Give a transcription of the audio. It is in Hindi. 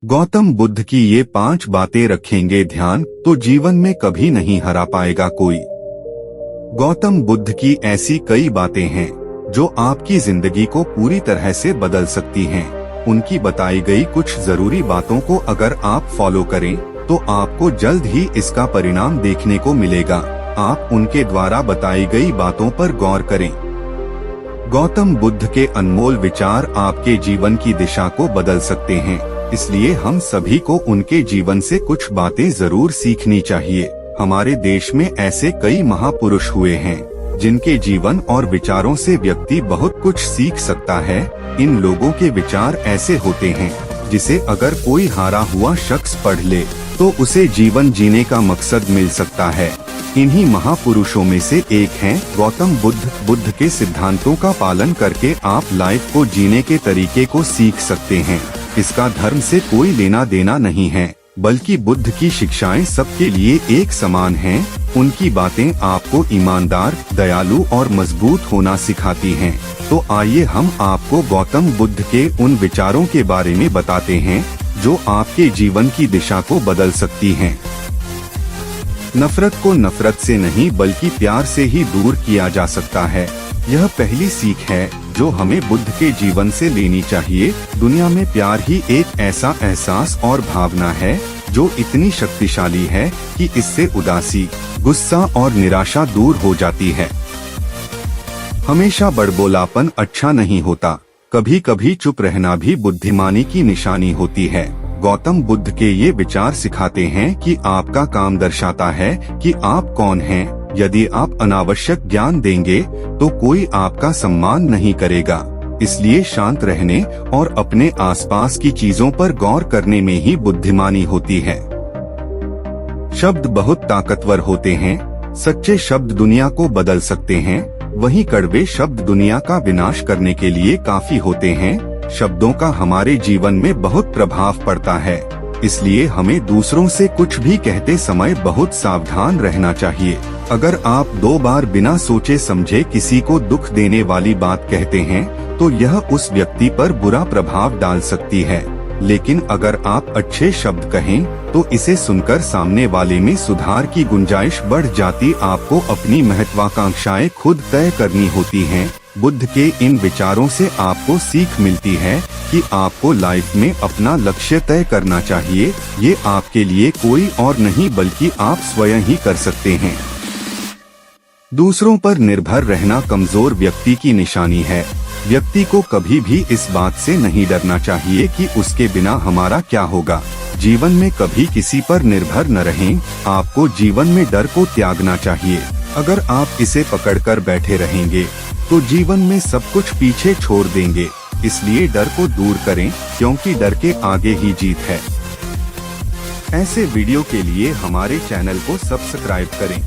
गौतम बुद्ध की ये 5 बातें रखेंगे ध्यान तो जीवन में कभी नहीं हरा पाएगा कोई। गौतम बुद्ध की ऐसी कई बातें हैं जो आपकी जिंदगी को पूरी तरह से बदल सकती हैं। उनकी बताई गई कुछ जरूरी बातों को अगर आप फॉलो करें तो आपको जल्द ही इसका परिणाम देखने को मिलेगा। आप उनके द्वारा बताई गई बातों पर गौर करें। गौतम बुद्ध के अनमोल विचार आपके जीवन की दिशा को बदल सकते हैं, इसलिए हम सभी को उनके जीवन से कुछ बातें जरूर सीखनी चाहिए। हमारे देश में ऐसे कई महापुरुष हुए हैं जिनके जीवन और विचारों से व्यक्ति बहुत कुछ सीख सकता है। इन लोगों के विचार ऐसे होते हैं जिसे अगर कोई हारा हुआ शख्स पढ़ ले तो उसे जीवन जीने का मकसद मिल सकता है। इन्हीं महापुरुषों में से एक हैं गौतम बुद्ध। बुद्ध के सिद्धांतों का पालन करके आप लाइफ को जीने के तरीके को सीख सकते हैं। इसका धर्म से कोई लेना देना नहीं है, बल्कि बुद्ध की शिक्षाएं सबके लिए एक समान हैं। उनकी बातें आपको ईमानदार, दयालु और मजबूत होना सिखाती हैं। तो आइए हम आपको गौतम बुद्ध के उन विचारों के बारे में बताते हैं जो आपके जीवन की दिशा को बदल सकती हैं। नफरत को नफरत से नहीं बल्कि प्यार से ही दूर किया जा सकता है। यह पहली सीख है जो हमें बुद्ध के जीवन से लेनी चाहिए। दुनिया में प्यार ही एक ऐसा एहसास और भावना है जो इतनी शक्तिशाली है कि इससे उदासी, गुस्सा और निराशा दूर हो जाती है। हमेशा बड़बोलापन अच्छा नहीं होता, कभी कभी चुप रहना भी बुद्धिमानी की निशानी होती है। गौतम बुद्ध के ये विचार सिखाते हैं कि आपका काम दर्शाता है कि आप कौन हैं। यदि आप अनावश्यक ज्ञान देंगे तो कोई आपका सम्मान नहीं करेगा। इसलिए शांत रहने और अपने आसपास की चीजों पर गौर करने में ही बुद्धिमानी होती है। शब्द बहुत ताकतवर होते हैं। सच्चे शब्द दुनिया को बदल सकते हैं, वहीं कड़वे शब्द दुनिया का विनाश करने के लिए काफी होते हैं। शब्दों का हमारे जीवन में बहुत प्रभाव पड़ता है, इसलिए हमें दूसरों से कुछ भी कहते समय बहुत सावधान रहना चाहिए। अगर आप 2 बार बिना सोचे समझे किसी को दुख देने वाली बात कहते हैं तो यह उस व्यक्ति पर बुरा प्रभाव डाल सकती है। लेकिन अगर आप अच्छे शब्द कहें तो इसे सुनकर सामने वाले में सुधार की गुंजाइश बढ़ जाती। आपको अपनी महत्वाकांक्षाएं खुद तय करनी होती हैं। बुद्ध के इन विचारों से आपको सीख मिलती है कि आपको लाइफ में अपना लक्ष्य तय करना चाहिए। ये आपके लिए कोई और नहीं बल्कि आप स्वयं ही कर सकते हैं। दूसरों पर निर्भर रहना कमजोर व्यक्ति की निशानी है। व्यक्ति को कभी भी इस बात से नहीं डरना चाहिए कि उसके बिना हमारा क्या होगा। जीवन में कभी किसी पर निर्भर न रहें। आपको जीवन में डर को त्यागना चाहिए। अगर आप इसे पकड़कर बैठे रहेंगे तो जीवन में सब कुछ पीछे छोड़ देंगे। इसलिए डर को दूर करें, क्योंकि डर के आगे ही जीत है। ऐसे वीडियो के लिए हमारे चैनल को सब्सक्राइब करें।